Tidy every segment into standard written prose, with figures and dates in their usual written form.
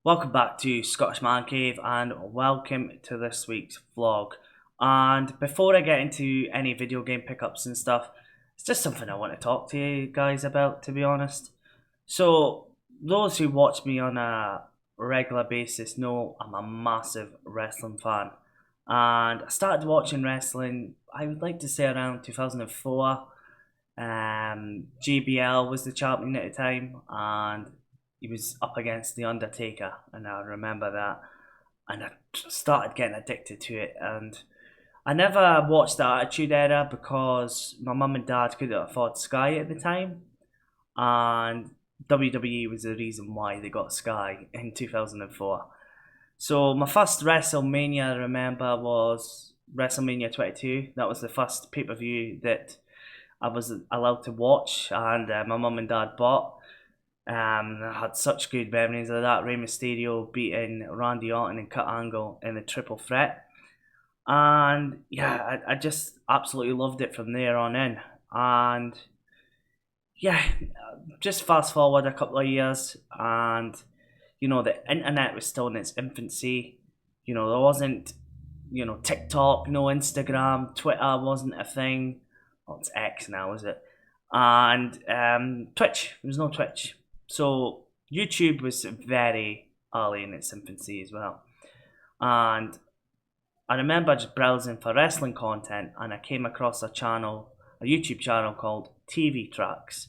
Welcome back to Scottish Man Cave and welcome to this week's vlog. And before I get into any video game pickups and stuff, it's just something I want to talk to you guys about, to be honest. So, those who watch me on a regular basis know I'm a massive wrestling fan. And I started watching wrestling, I would like to say around 2004. JBL was the champion at the time, and he was up against the Undertaker, and I remember that. And I started getting addicted to it, and I never watched the Attitude Era because my mum and dad couldn't afford Sky at the time, and WWE was the reason why they got Sky in 2004. So my first WrestleMania I remember was WrestleMania 22. That was the first pay per view that I was allowed to watch, and my mum and dad bought. I had such good memories of that. Rey Mysterio beating Randy Orton and Kurt Angle in the triple threat. And yeah, I just absolutely loved it from there on in. And yeah, just fast forward a couple of years, and the internet was still in its infancy. There wasn't, TikTok, no Instagram, Twitter wasn't a thing. Well, it's X now, is it? And Twitch, there was no Twitch. So YouTube was very early in its infancy as well. And I remember just browsing for wrestling content, and I came across a YouTube channel called TV Tracks.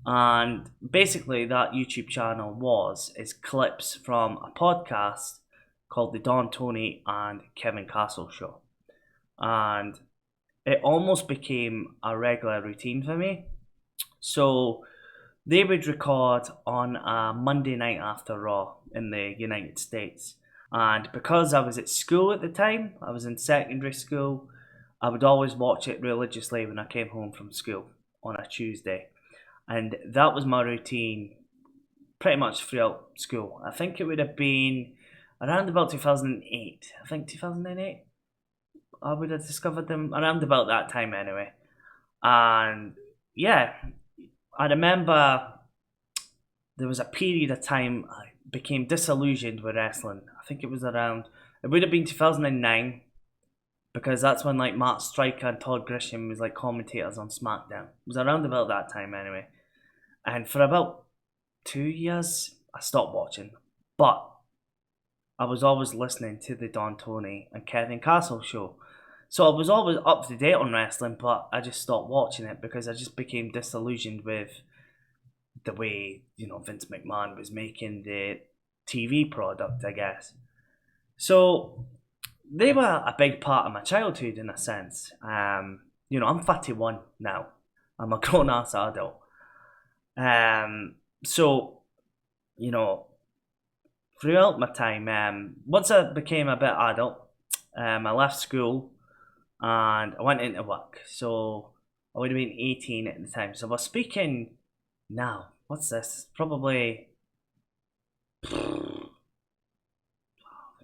And basically, that YouTube channel is clips from a podcast called the Don Tony and Kevin Castle Show. And it almost became a regular routine for me. So they would record on a Monday night after Raw in the United States. And because I was at school at the time, I was in secondary school, I would always watch it religiously when I came home from school on a Tuesday. And that was my routine pretty much throughout school. I think it would have been around about 2008. I think 2008 I would have discovered them around about that time anyway. And yeah, I remember there was a period of time I became disillusioned with wrestling. I think it would have been 2009 because that's when like Matt Striker and Todd Grisham was like commentators on SmackDown. It was around about that time anyway. And for about 2 years, I stopped watching. But I was always listening to the Don Tony and Kevin Castle show. So I was always up to date on wrestling, but I just stopped watching it because I just became disillusioned with the way, Vince McMahon was making the TV product, I guess. So they were a big part of my childhood in a sense. I'm 31 now. I'm a grown ass adult. So, you know, throughout my time, once I became a bit adult, I left school and I went into work. So I would have been 18 at the time. So we're speaking now. What's this? Probably, you're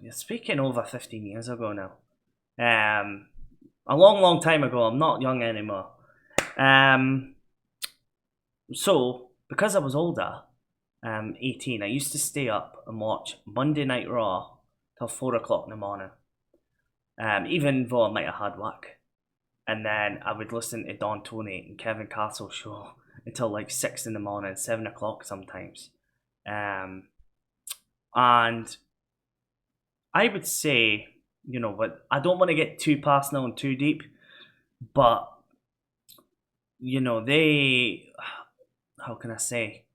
speaking over 15 years ago now. Um, a long, long time ago. I'm not young anymore. Um, so because I was older, 18, I used to stay up and watch Monday Night Raw till 4 o'clock in the morning. Even though I might have had work. And then I would listen to Don Tony and Kevin Castle show until like 6 in the morning, 7 o'clock sometimes. Um, and I would say, but I don't want to get too personal and too deep, but they, how can I say,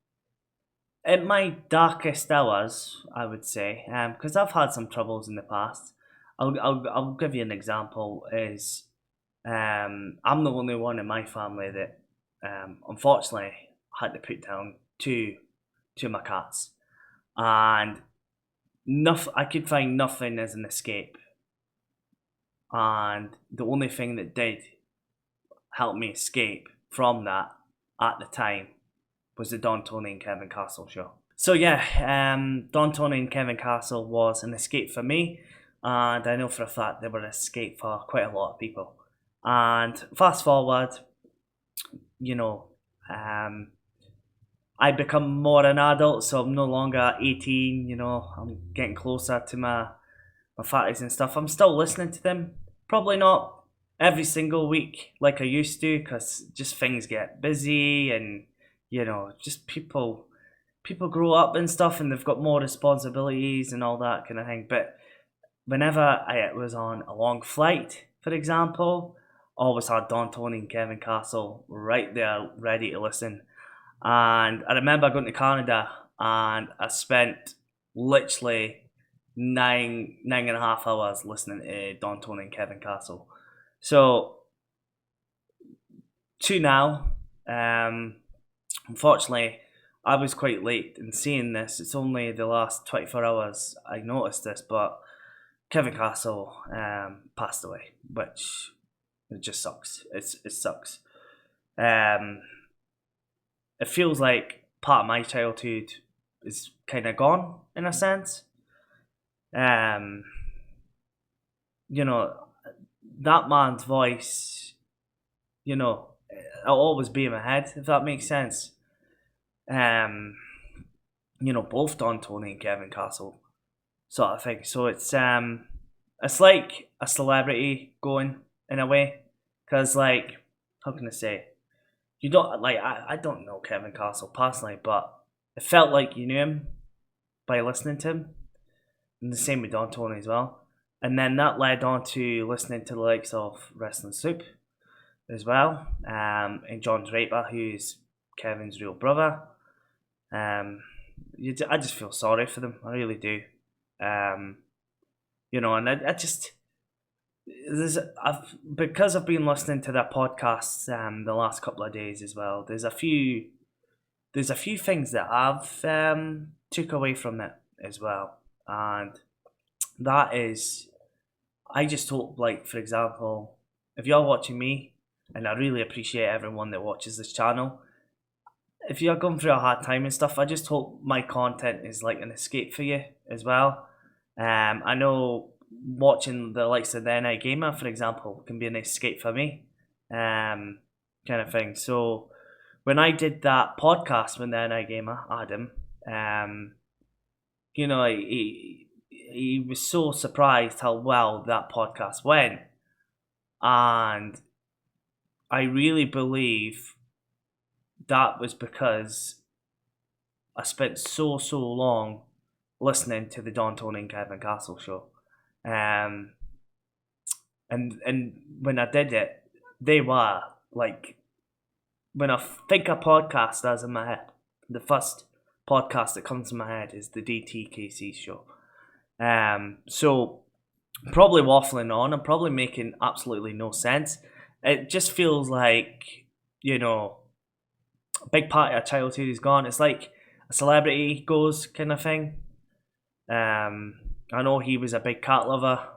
at my darkest hours, I would say, because I've had some troubles in the past. I'll give you an example. Is I'm the only one in my family that unfortunately had to put down two of my cats, and I could find nothing as an escape. And the only thing that did help me escape from that at the time was the Don Tony and Kevin Castle show. So yeah, Don Tony and Kevin Castle was an escape for me, and I know for a fact they were an escape for quite a lot of people. And fast forward, you know, um, I become more an adult, so I'm no longer 18. I'm getting closer to my 30s and stuff. I'm still listening to them. Probably not every single week like I used to, because just things get busy, and just people grow up and stuff, and they've got more responsibilities and all that kind of thing. But whenever I was on a long flight, for example, always had Don Tony and Kevin Castle right there ready to listen. And I remember going to Canada, and I spent literally nine and a half hours listening to Don Tony and Kevin Castle. So to now, unfortunately, I was quite late in seeing this. It's only the last 24 hours I noticed this, but Kevin Castle passed away, which it just sucks. It sucks. Um, it feels like part of my childhood is kind of gone in a sense. Um, you know, that man's voice, it'll always be in my head, if that makes sense. Um, both Don Tony and Kevin Castle sort of thing. So it's like a celebrity going in a way, because like, how can I say? You don't like I don't know Kevin Castle personally, but it felt like you knew him by listening to him, and the same with Don Tony as well. And then that led on to listening to the likes of Wrestling Soup as well, and John Draper, who's Kevin's real brother. I just feel sorry for them. I really do. Um, and I just because I've been listening to their podcasts the last couple of days as well. There's a few things that I've took away from it as well, and that is, I just hope, like, for example, if you're watching me, and I really appreciate everyone that watches this channel, if you're going through a hard time and stuff, I just hope my content is like an escape for you as well. I know watching the likes of the NI Gamer, for example, can be an escape for me, kind of thing. So when I did that podcast with the NI Gamer, Adam, he was so surprised how well that podcast went, and I really believe that was because I spent so long listening to the Don Tony and Kevin Castle show. Um, and when I did it, they were like, when I think of podcasters in my head, the first podcast that comes to my head is the DTKC show. So probably waffling on, I'm probably making absolutely no sense. It just feels like, a big part of our childhood is gone. It's like a celebrity goes kind of thing. I know he was a big cat lover,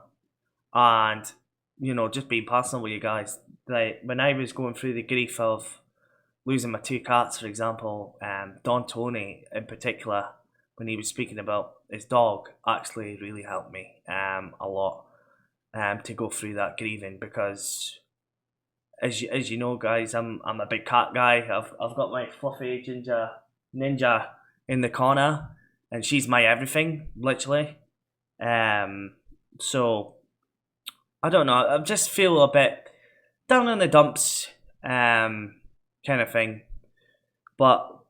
and just being personal with you guys, like when I was going through the grief of losing my two cats, for example, Don Tony in particular, when he was speaking about his dog, actually really helped me a lot to go through that grieving, because as you know, guys, I'm a big cat guy. I've got my fluffy ginger ninja in the corner, and she's my everything, literally. So I don't know. I just feel a bit down in the dumps, kind of thing. But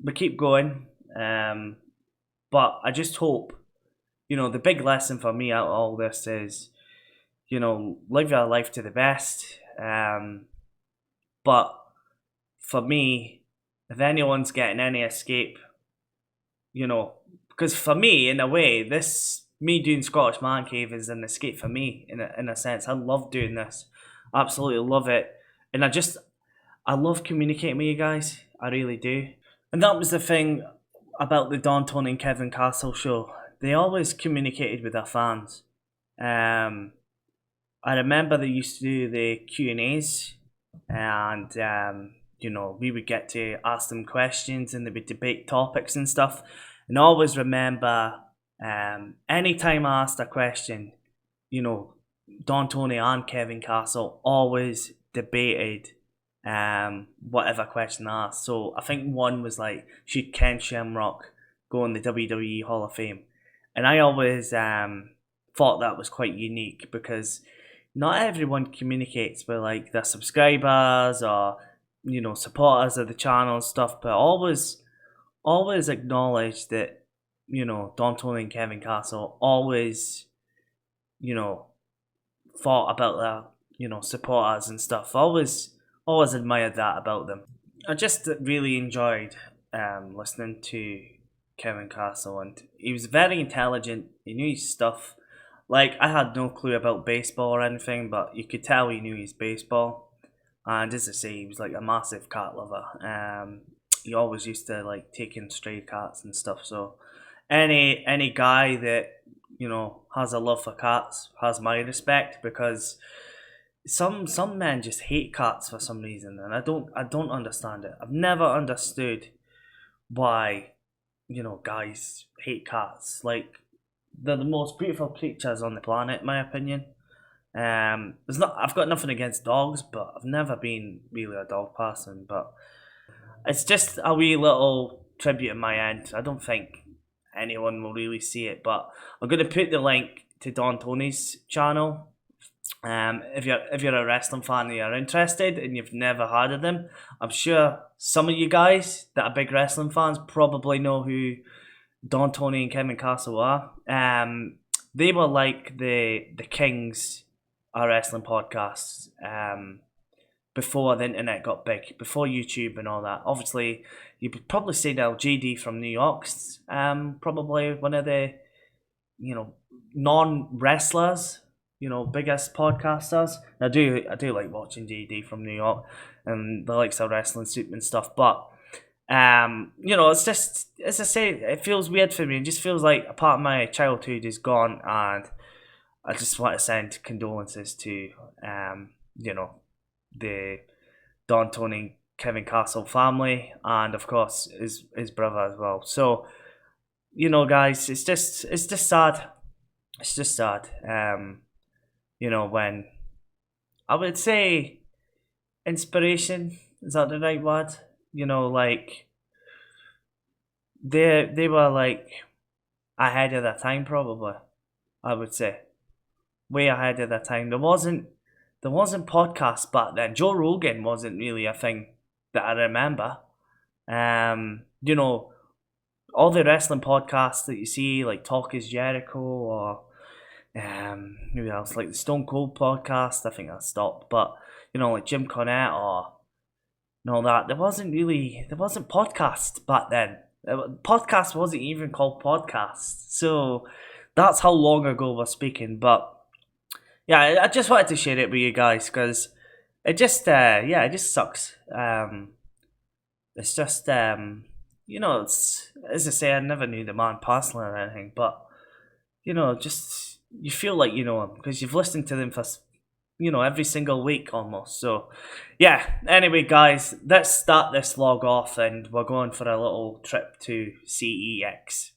we keep going. But I just hope, the big lesson for me out of all this is, live your life to the best. But for me, if anyone's getting any escape, because for me, in a way, me doing Scottish Man Cave is an escape for me, in a sense. I love doing this. Absolutely love it. And I love communicating with you guys. I really do. And that was the thing about the Don Tony and Kevin Castle show. They always communicated with their fans. I remember they used to do the Q&As, and we would get to ask them questions, and they would debate topics and stuff. And I always remember, anytime I asked a question, Don Tony and Kevin Castle always debated whatever question asked. So I think one was like, should Ken Shamrock go in the WWE Hall of Fame? And I always thought that was quite unique because not everyone communicates with like their subscribers or supporters of the channel and stuff, but always acknowledge that Don Tony and Kevin Castle always you know thought about their supporters and stuff. Always admired that about them. I just really enjoyed listening to Kevin Castle, and he was very intelligent. He knew his stuff. Like I had no clue about baseball or anything, but you could tell he knew his baseball. And as I say, he was like a massive cat lover. He always used to like take in stray cats and stuff. So any guy that has a love for cats has my respect because some men just hate cats for some reason, and I don't understand it. I've never understood why guys hate cats. Like they're the most beautiful creatures on the planet, in my opinion. There's not. I've got nothing against dogs, but I've never been really a dog person. But it's just a wee little tribute in my end. I don't think anyone will really see it, but I'm gonna put the link to Don Tony's channel. If you're a wrestling fan and you're interested and you've never heard of them, I'm sure some of you guys that are big wrestling fans probably know who Don Tony and Kevin Castle are. They were like the kings of wrestling podcasts. Before the internet got big, before YouTube and all that. Obviously, you could probably say now JD from New York's probably one of the non wrestlers, biggest podcasters. I do like watching JD from New York and the likes of wrestling soup and stuff, but it's just as I say, it feels weird for me. It just feels like a part of my childhood is gone, and I just want to send condolences to the Don Tony Kevin Castle family, and of course his brother as well. So guys, it's just sad. It's just sad. When I would say inspiration, is that the right word? Like they were like ahead of their time, probably. I would say way ahead of their time. There wasn't podcasts back then. Joe Rogan wasn't really a thing that I remember. All the wrestling podcasts that you see, like Talk Is Jericho or who else, like the Stone Cold podcast. I think that stopped, but like Jim Cornette or and all that. There wasn't podcasts back then. Podcast wasn't even called podcasts. So that's how long ago we're speaking. But yeah, I just wanted to share it with you guys because it just sucks. It's just it's as I say, I never knew the man personally or anything, but just you feel like you know him because you've listened to them for every single week almost. So yeah. Anyway, guys, let's start this log off, and we're going for a little trip to CEX.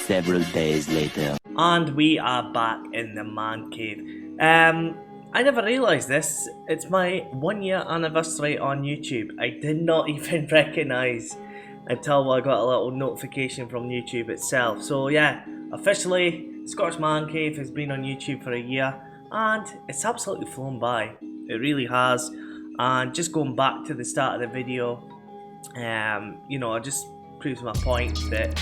Several days later. And we are back in the man cave. I never realised this. It's my 1 year anniversary on YouTube. I did not even recognise until I got a little notification from YouTube itself. So yeah, officially, Scottish Man Cave has been on YouTube for a year, and it's absolutely flown by. It really has. And just going back to the start of the video, it just proves my point that,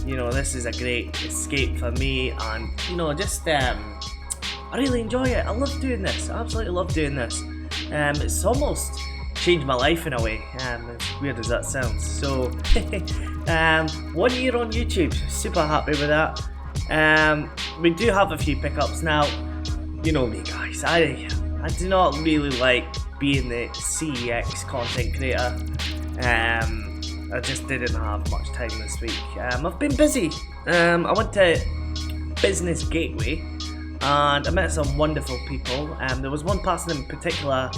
this is a great escape for me, and, I really enjoy it. I love doing this. I absolutely love doing this. It's almost changed my life in a way, as weird as that sounds. So, 1 year on YouTube, super happy with that. We do have a few pickups now. You know me, guys. I do not really like being the CEX content creator. I just didn't have much time this week. I've been busy. I went to Business Gateway and I met some wonderful people. There was one person in particular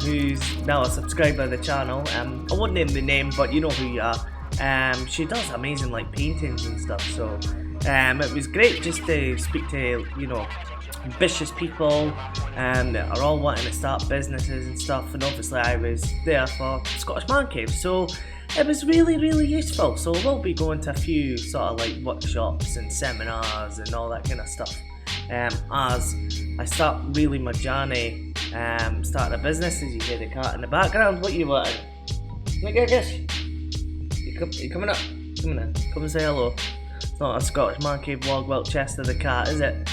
who's now a subscriber of the channel. I won't name the name, but you know who you are. She does amazing paintings and stuff. So it was great just to speak to ambitious people that are all wanting to start businesses and stuff, and obviously I was there for Scottish Man Cave, so it was really, really useful. So we'll be going to a few sort of workshops and seminars and all that kind of stuff as I start really my journey starting a business. As you hear the cat in the background, what you want? Look at this. You coming up? Come in. Come and say hello. It's not a Scottish Man Cave vlog without Chester the cat, is it?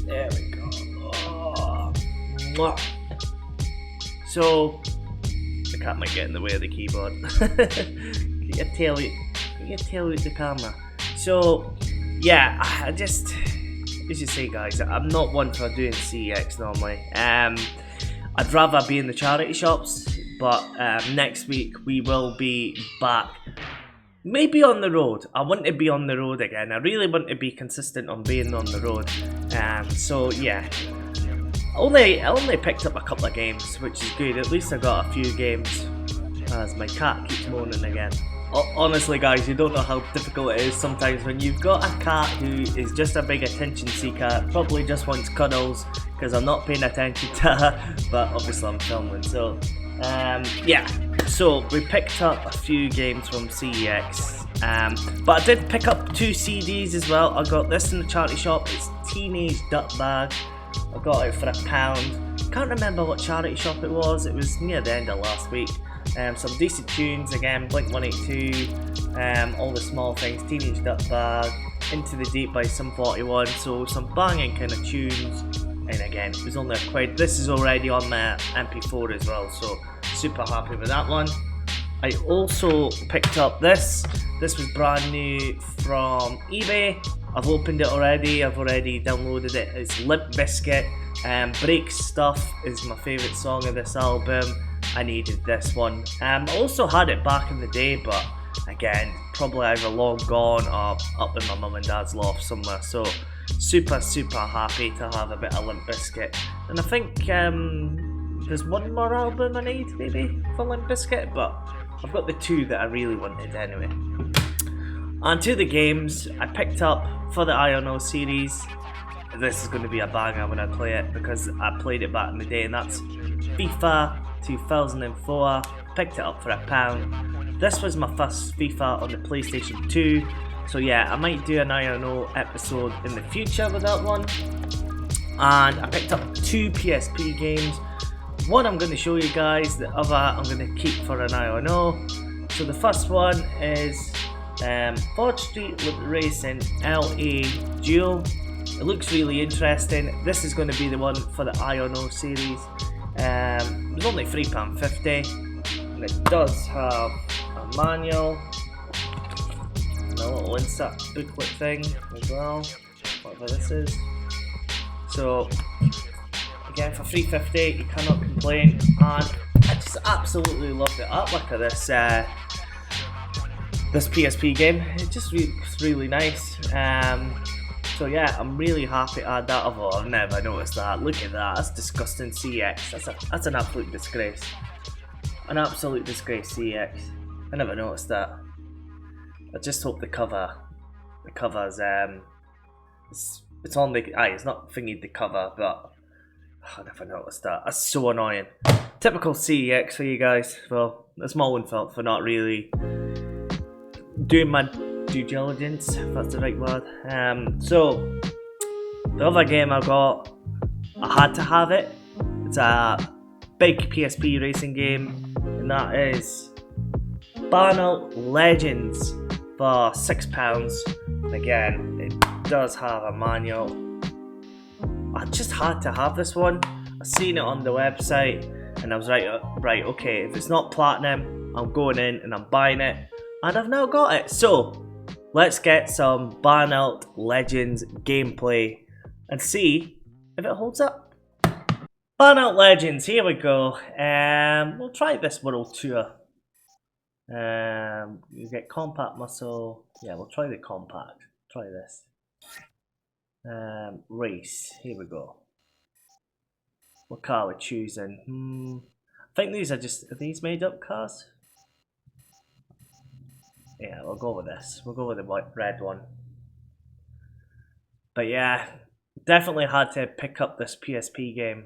There we go. Oh. Mwah. So the cat might get in the way of the keyboard. Get your tail out the camera. So yeah, as you say, guys, I'm not one for doing CEX normally. I'd rather be in the charity shops, but next week we will be back. Maybe on the road. I want to be on the road again. I really want to be consistent on being on the road. So yeah, I only picked up a couple of games, which is good. At least I got a few games. As my cat keeps moaning again. Honestly, guys, you don't know how difficult it is sometimes when you've got a cat who is just a big attention seeker, probably just wants cuddles because I'm not paying attention to her, but obviously I'm filming. So yeah, so we picked up a few games from CEX, but I did pick up 2 CDs as well. I got this in the charity shop. It's Teenage Dirtbag. I got it for £1. Can't remember what charity shop it was. It was near the end of last week. Some decent tunes again, Blink 182, all the small things, Teenage Dirtbag, Into the Deep by Sum 41, so some banging kind of tunes, and again, it was only £1. This is already on my MP4 as well, so super happy with that one. I also picked up this was brand new from eBay. I've opened it already, I've already downloaded it. It's Limp Bizkit. Break Stuff is my favourite song of this album. I needed this one. I also had it back in the day, but again, probably either long gone or up in my mum and dad's loft somewhere. So super happy to have a bit of Limp Bizkit. And I think there's one more album I need maybe for Limp Bizkit, but I've got the 2 that I really wanted anyway. And to the games, I picked up for the INO series. This is going to be a banger when I play it because I played it back in the day, and that's FIFA 2004. Picked it up for £1. This was my first FIFA on the PlayStation 2, so yeah, I might do an INO episode in the future with that one. And I picked up 2 PSP games. One I'm going to show you guys, the other I'm going to keep for an INO. So the first one is Ford Street Racing LA Duel. It looks really interesting. This is going to be the one for the INO series. It was only £3.50, and it does have a manual and a little insert booklet thing as well, whatever this is. So again, for £3.50 you cannot complain, and I just absolutely love the artwork of this this PSP game. It just looks really nice. So yeah, I'm really happy to add that. I've never noticed that. Look at that. That's disgusting, CEX. That's an absolute disgrace. An absolute disgrace, CEX. I never noticed that. I just hope the cover The cover's it's on the it's not thingy the cover, but I never noticed that. That's so annoying. Typical CEX for you guys. Well, that's my own fault for not really doing my due diligence, if that's the right word. So the other game I got, I had to have it. It's a big PSP racing game, and that is Burnout Legends for £6. And again, it does have a manual. I just had to have this one. I seen it on the website, and I was right, okay, if it's not platinum, I'm going in and I'm buying it, and I've now got it. So let's get some Burnout Legends gameplay and see if it holds up. Burnout Legends, here we go. We'll try this world tour. You get compact muscle. Yeah, we'll try the compact. Try this. Race, here we go. What car we're choosing? I think these are these made up cars? Yeah, we'll go with this. We'll go with the red one. But yeah, definitely had to pick up this PSP game.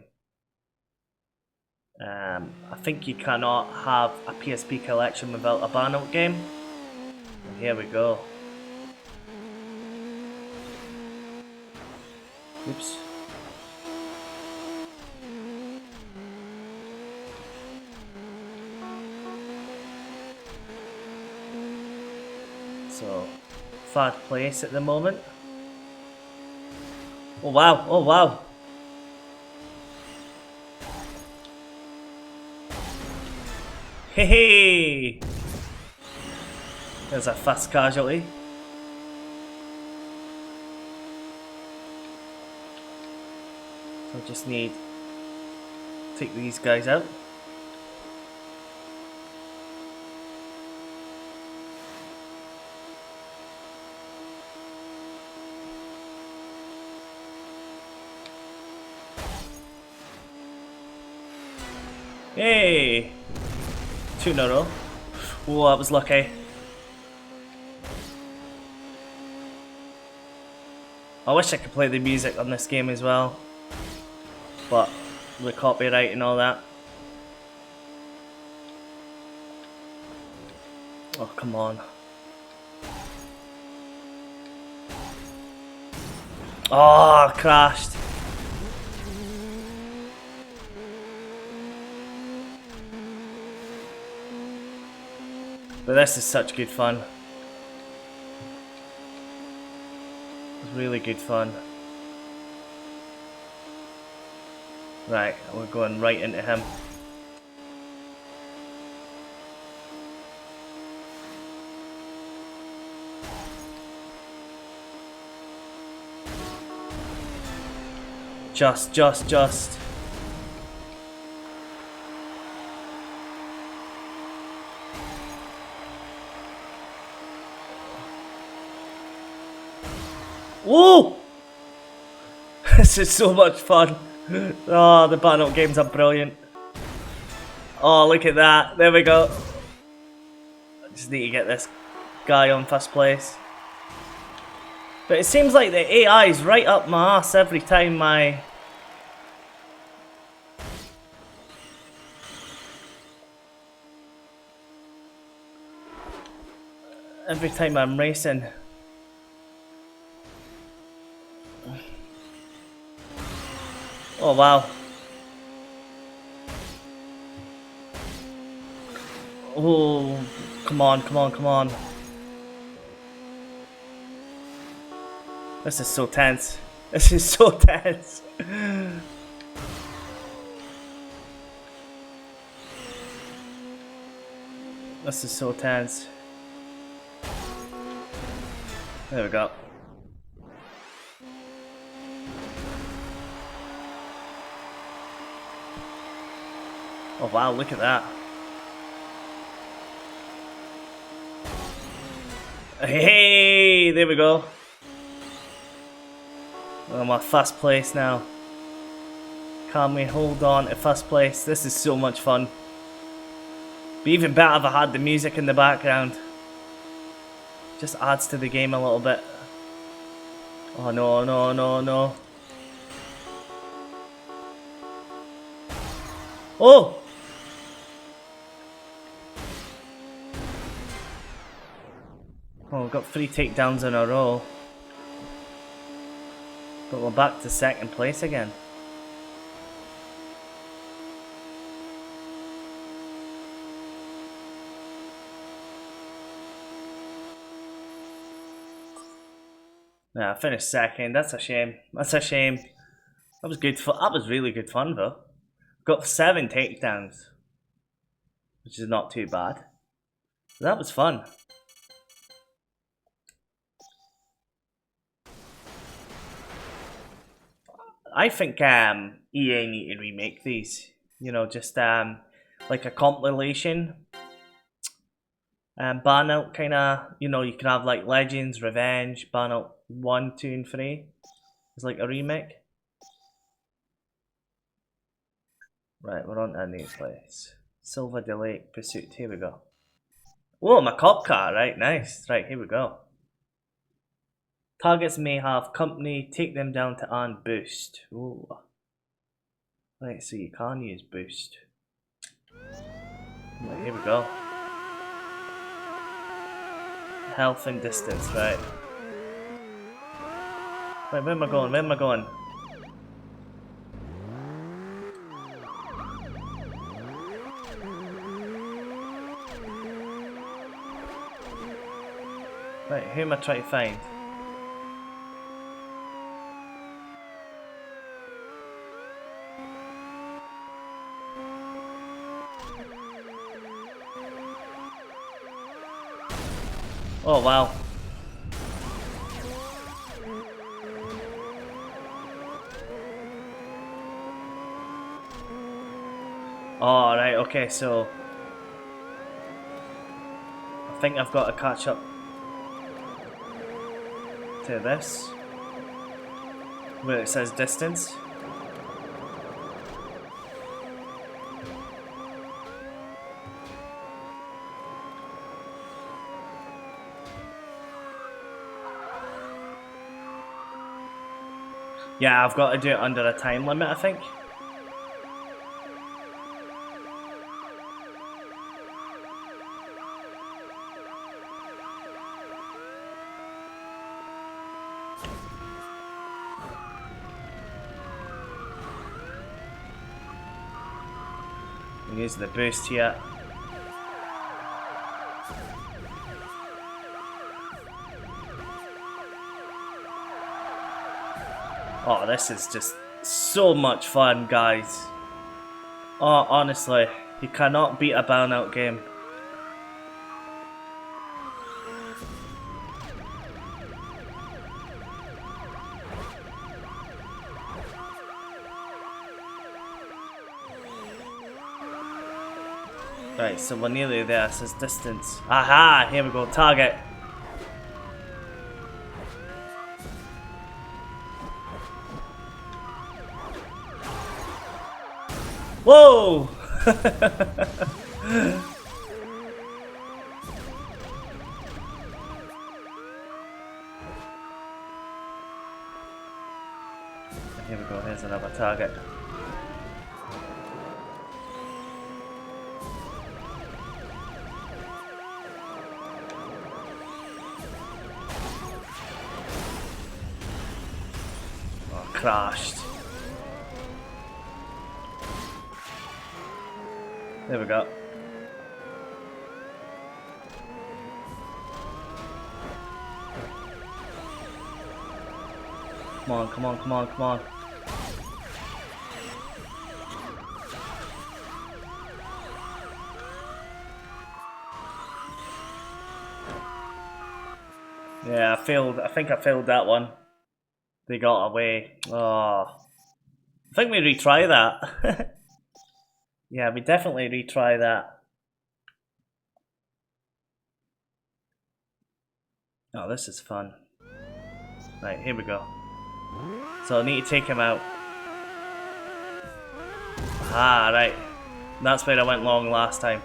I think you cannot have a PSP collection without a Burnout game. And here we go. Oops. So, third place at the moment. Oh wow, oh wow. Hey hey! There's a fast casualty. So I just need to take these guys out. Hey! 2 in a row. Oh, that was lucky. I wish I could play the music on this game as well, but the copyright and all that. Oh, come on. Oh, I crashed. But this is such good fun. It's really good fun. Right, we're going right into him. Just. Whoa! This is so much fun. Oh, the Burnout games are brilliant. Oh, look at that. There we go. I just need to get this guy on first place. But it seems like the AI is right up my ass every time I'm racing. Oh wow. Oh, come on. This is so tense. This is so tense. This is so tense. There we go. Oh wow, look at that. Hey, there we go. I'm at first place now. Can we hold on to first place? This is so much fun. Be even better if I had the music in the background. Just adds to the game a little bit. Oh no, no, no, no. Oh! Oh, got 3 takedowns in a row. But we're back to second place again. Yeah, I finished second. That's a shame. That's a shame. That was good fun. That was really good fun though. Got 7 takedowns, which is not too bad. That was fun. I think EA need to remake these. You know, just like a compilation. Burnout kind of. You know, you can have like Legends, Revenge, Burnout 1, 2, and 3. It's like a remake. Right, we're on to a new place. Silver de Lake Pursuit. Here we go. Whoa, my cop car. Right, nice. Right, here we go. Targets may have company. Take them down to earn boost. Ooh. Right, so you can use boost. Right, here we go. Health and distance, right. Right, where am I going? Where am I going? Right, who am I trying to find? Oh, wow. Oh, right, okay, so I think I've got to catch up to this, where it says distance. Yeah, I've got to do it under a time limit, I think. Use the boost here. Oh, this is just so much fun, guys. Oh, honestly, you cannot beat a burnout game. Right, so we're nearly there. It says distance. Aha! Here we go. Target. Whoa! Here we go. Here's another target. Oh, crashed. There we go. Come on, come on, come on, come on. Yeah, I failed. I think I failed that one. They got away. Oh. I think we retry that. Yeah, we definitely retry that. Oh, this is fun. Right, here we go. So I need to take him out. Ah, right. That's where I went long last time.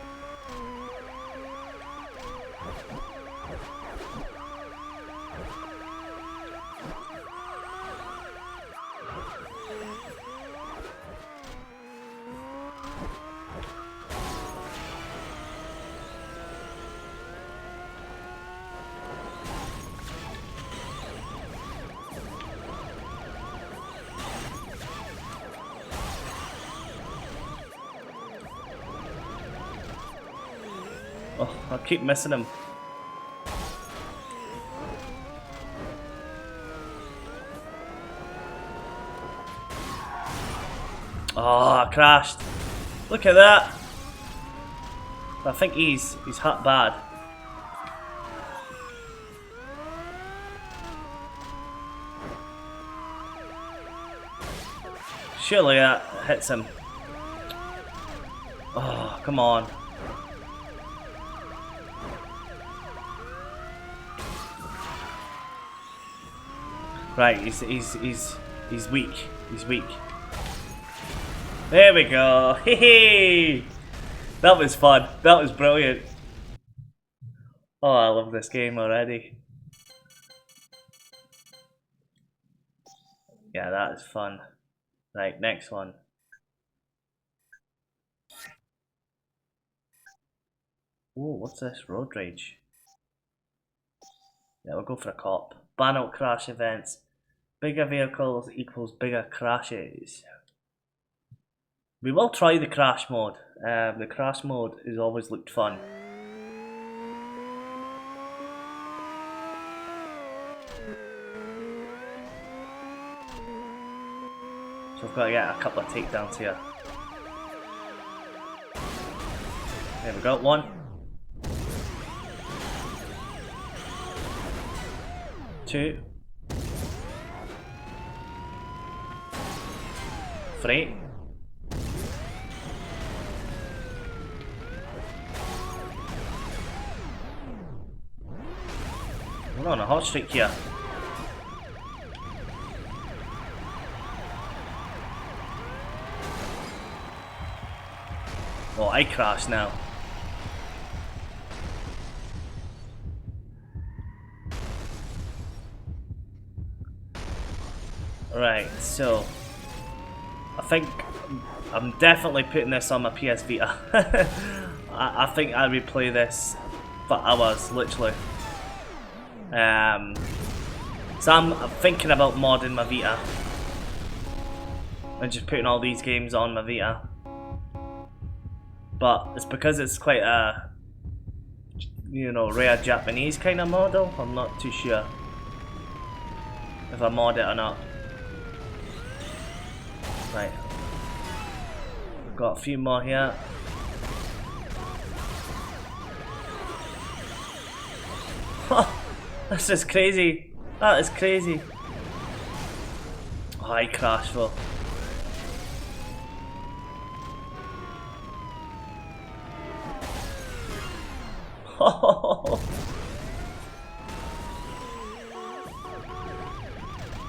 Oh, I keep missing him. Oh, I crashed. Look at that. I think he's hurt bad. Surely that hits him. Oh, come on. Right, he's weak. He's weak. There we go. Hey, that was fun. That was brilliant. Oh, I love this game already. Yeah, that is fun. Right, next one. Oh, what's this? Road rage. Yeah, we'll go for a cop. Ban out crash events. Bigger vehicles equals bigger crashes. We will try the crash mode. The crash mode has always looked fun. So I've got to get a couple of takedowns here. There we go, one. 2. 3. We're on a hot streak here. Oh, I crashed now. Right, so I think I'm definitely putting this on my PS Vita. I think I replay this for hours, literally. So I'm thinking about modding my Vita and just putting all these games on my Vita. But it's because it's quite a, you know, rare Japanese kind of model. I'm not too sure if I mod it or not. Right, got a few more here. This is crazy. That is crazy. Oh, I crashed though.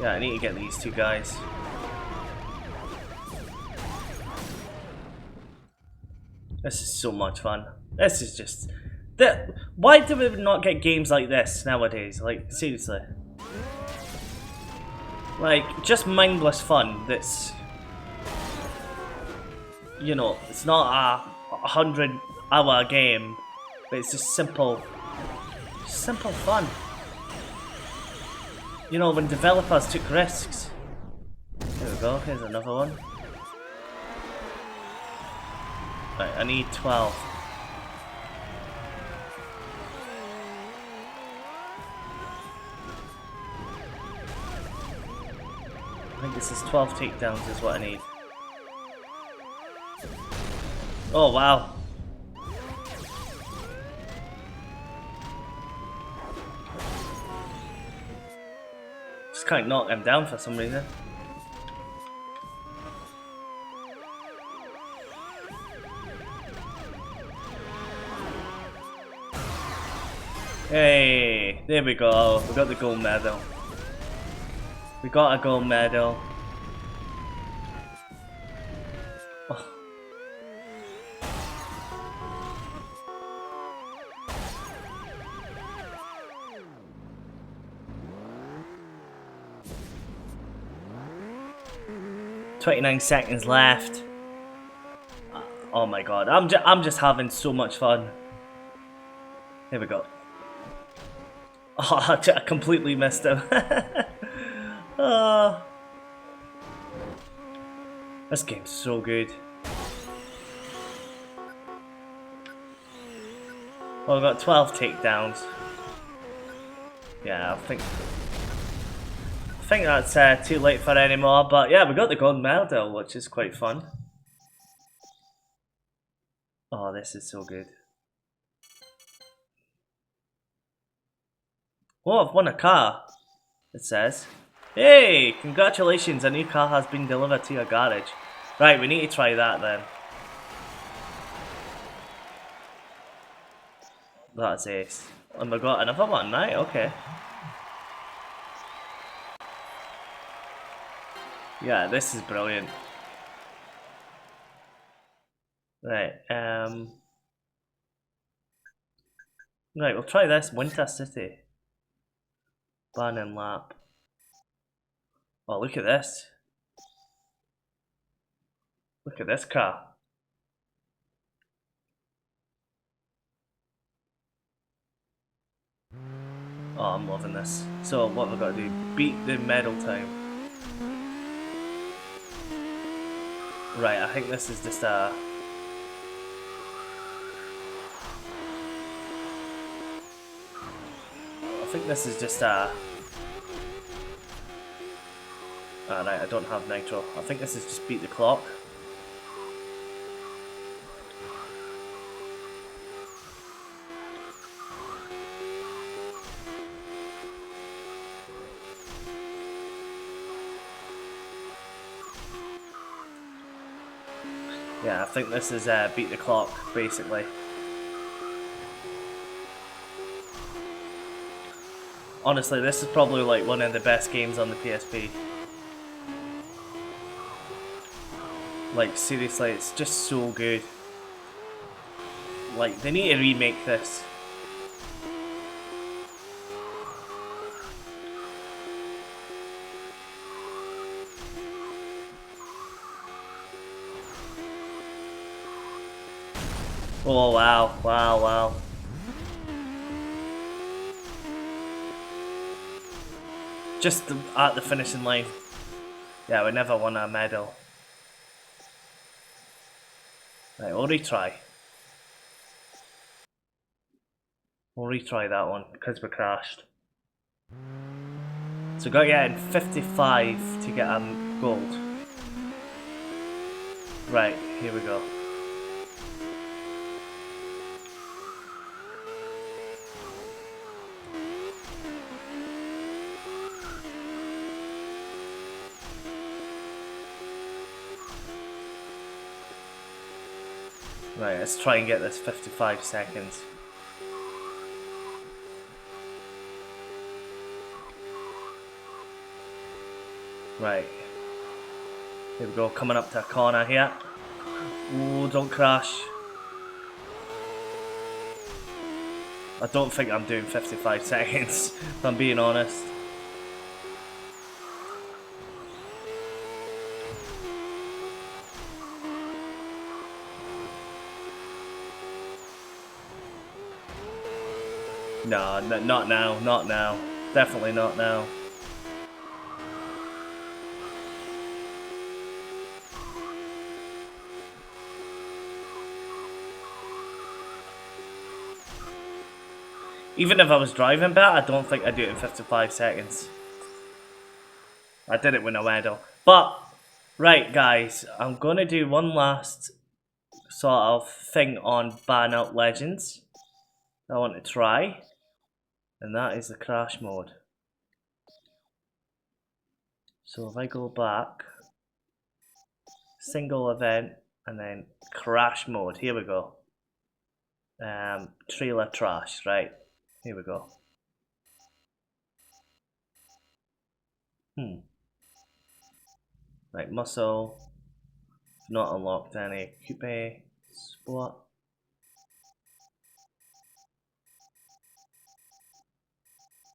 Yeah, I need to get these two guys. This is so much fun. This is just... Why do we not get games like this nowadays? Like, seriously. Like, just mindless fun that's... You know, it's not a 100-hour game, but it's just simple fun. You know, when developers took risks. There we go, here's another one. Right, I need 12. I think this is 12 takedowns is what I need. Oh wow. Just can't knock him down for some reason. Hey, there we go. We got the gold medal. We got a gold medal. Oh. "29 seconds left." Oh my god, I'm just having so much fun. Here we go. Oh, I completely missed him. Oh. This game's so good. Well, we've got 12 takedowns. Yeah, I think that's too late for any more, but yeah, we got the gold medal, which is quite fun. Oh, this is so good. Oh, I've won a car, it says. Hey, congratulations, a new car has been delivered to your garage. Right, we need to try that then. That's ace. And we got another one, right? Okay. Yeah, this is brilliant. Right, right, we'll try this. Winter City. Bannon lap. Oh, look at this. Look at this car. Oh, I'm loving this. So what have I got to do? Beat the medal time. Right, I think this is just a... I think this is just a... Right, I don't have nitro. I think this is just beat the clock. Yeah, I think this is beat the clock, basically. Honestly, this is probably like one of the best games on the PSP. Like, seriously, it's just so good. Like, they need to remake this. Oh, wow, wow, wow. Just at the finishing line. Yeah, we never won a medal. Right, we'll retry. We'll retry that one, because we crashed. So we got to get in 55 to get gold. Right, here we go. Right, let's try and get this 55 seconds. Right. Here we go, coming up to a corner here. Oh, don't crash. I don't think I'm doing 55 seconds, if I'm being honest. No, not now, not now. Definitely not now. Even if I was driving better, I don't think I'd do it in 55 seconds. I did it with a medal. But, right guys, I'm going to do one last sort of thing on ban out legends I want to try. And that is the crash mode. So if I go back, single event, and then crash mode, here we go. Trailer trash, right, here we go. Right, muscle, not unlocked any. Coupe, sport.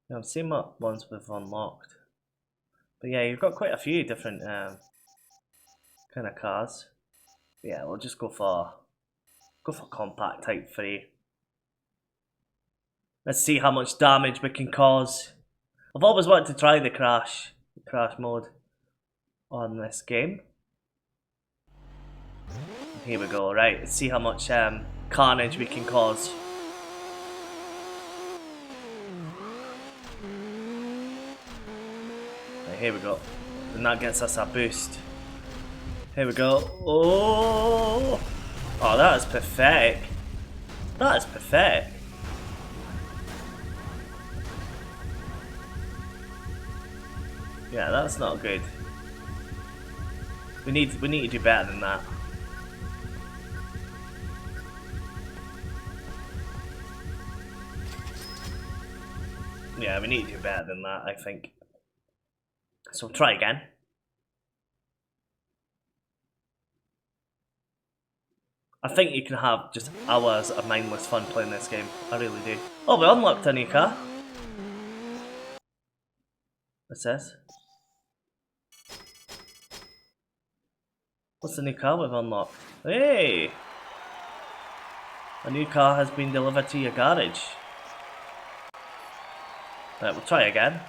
Now, same ones we've unlocked. But yeah, you've got quite a few different kind of cars. But yeah, we'll just go for compact type 3. Let's see how much damage we can cause. I've always wanted to try the crash mode on this game. Here we go, right, let's see how much carnage we can cause. Right, here we go. And that gets us a boost. Here we go. Oh! Oh, that is pathetic. That is pathetic. Yeah, that's not good. We need to do better than that. Yeah, we need to do better than that, I think. So try again. I think you can have just hours of mindless fun playing this game. I really do. Oh, we unlocked a new car. It says. What's the new car we've unlocked? Hey! A new car has been delivered to your garage. Right, we'll try again.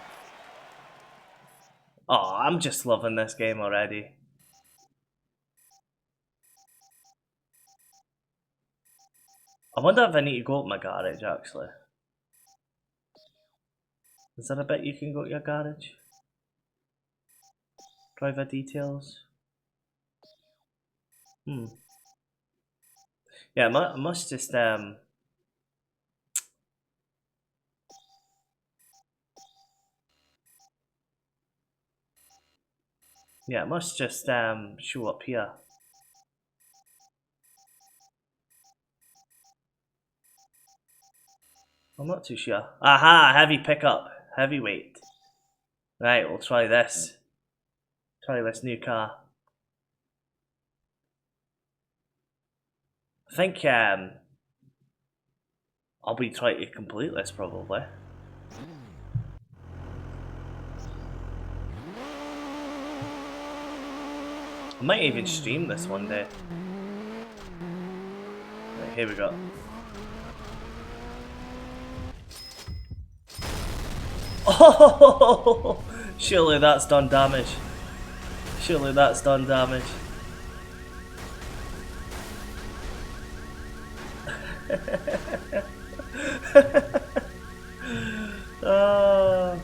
Oh, I'm just loving this game already. I wonder if I need to go to my garage actually. Is there a bit you can go to your garage? Driver details. Yeah, I must just yeah, it must just show up here. I'm not too sure. Aha, heavy pickup, heavyweight. Right, we'll try this. Try this new car. I think I'll be trying to complete this probably. I might even stream this one day. Right, here we go. Oh, surely that's done damage. Surely that's done damage. Oh,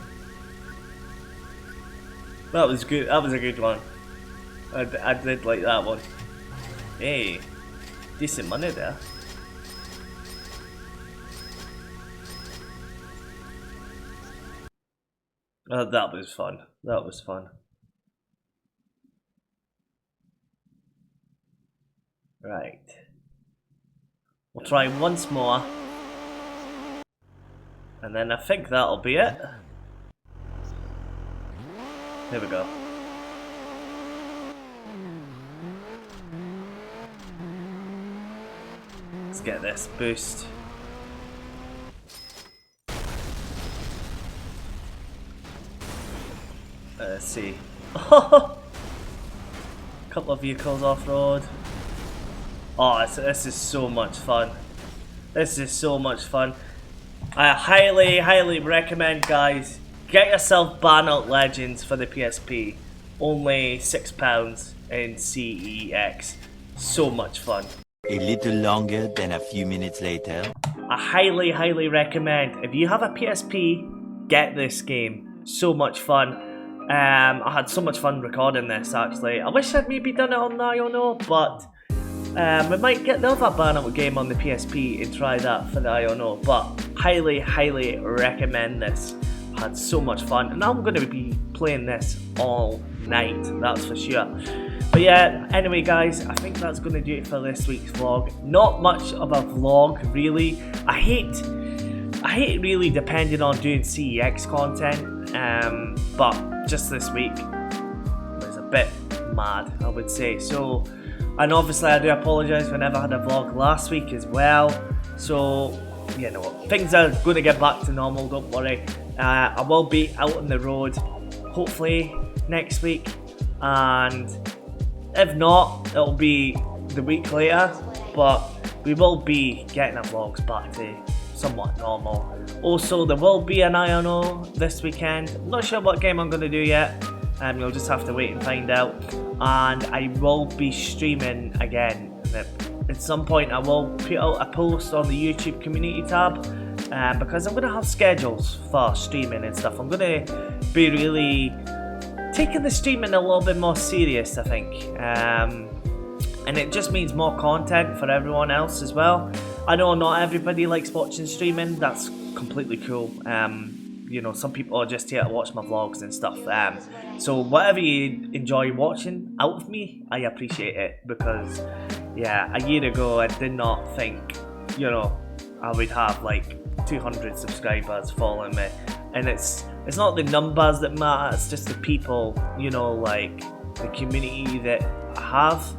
that was good. That was a good one. I did like that one. Hey, decent money there. That was fun. That was fun. Right. We'll try once more. And then I think that'll be it. Here we go. Let's get this boost. Let's see. Couple of vehicles off-road. Oh, this is so much fun. This is so much fun. I highly recommend, guys, get yourself Burnout Legends for the PSP. Only £6 in CEX. So much fun. A little longer than a few minutes later. I highly recommend, if you have a PSP, get this game. So much fun. I had so much fun recording this actually. I wish I'd maybe done it on the IONO, but we might get the other Burnout game on the PSP and try that for the IONO. But highly recommend this. I had so much fun, and I'm going to be playing this all night, that's for sure. But yeah, anyway guys, I think that's going to do it for this week's vlog. Not much of a vlog really. I hate really depending on doing CEX content, but just this week was a bit mad, I would say. So, and obviously I do apologise for I never had a vlog last week as well. So, you know, things are going to get back to normal, don't worry. I will be out on the road, hopefully next week, and if not, it'll be the week later, but we will be getting our vlogs back to somewhat normal. Also, there will be an IONO this weekend. I'm not sure what game I'm going to do yet, you'll just have to wait and find out. And I will be streaming again. At some point I will put out a post on the YouTube community tab, because I'm going to have schedules for streaming and stuff. I'm going to be really taking the streaming a little bit more serious, I think. And it just means more content for everyone else as well. I know not everybody likes watching streaming, that's completely cool. Some people are just here to watch my vlogs and stuff. So whatever you enjoy watching out of me, I appreciate it, because yeah, a year ago I did not think, I would have like 200 subscribers following me. And it's not the numbers that matter, it's just the people, like the community that I have.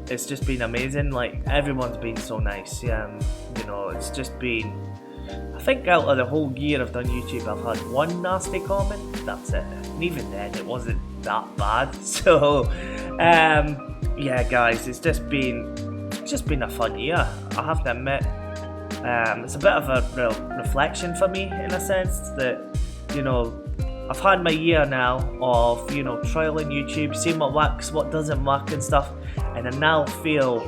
It's just been amazing. Like, everyone's been so nice. It's just been, I think out of the whole year I've done YouTube, I've had one nasty comment. That's it. And even then, it wasn't that bad. So, yeah, guys, it's just been a fun year, I have to admit. It's a bit of a reflection for me, in a sense that, I've had my year now of, trialing YouTube, seeing what works, what doesn't work and stuff, and I now feel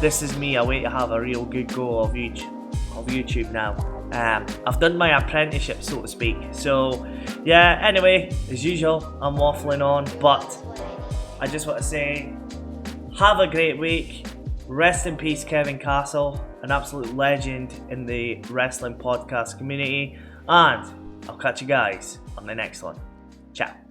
this is me, a way to have a real good go of YouTube now. I've done my apprenticeship, so to speak. So, yeah, anyway, as usual, I'm waffling on, but I just want to say, have a great week. Rest in peace, Kevin Castle, an absolute legend in the wrestling podcast community, and I'll catch you guys on the next one. Ciao.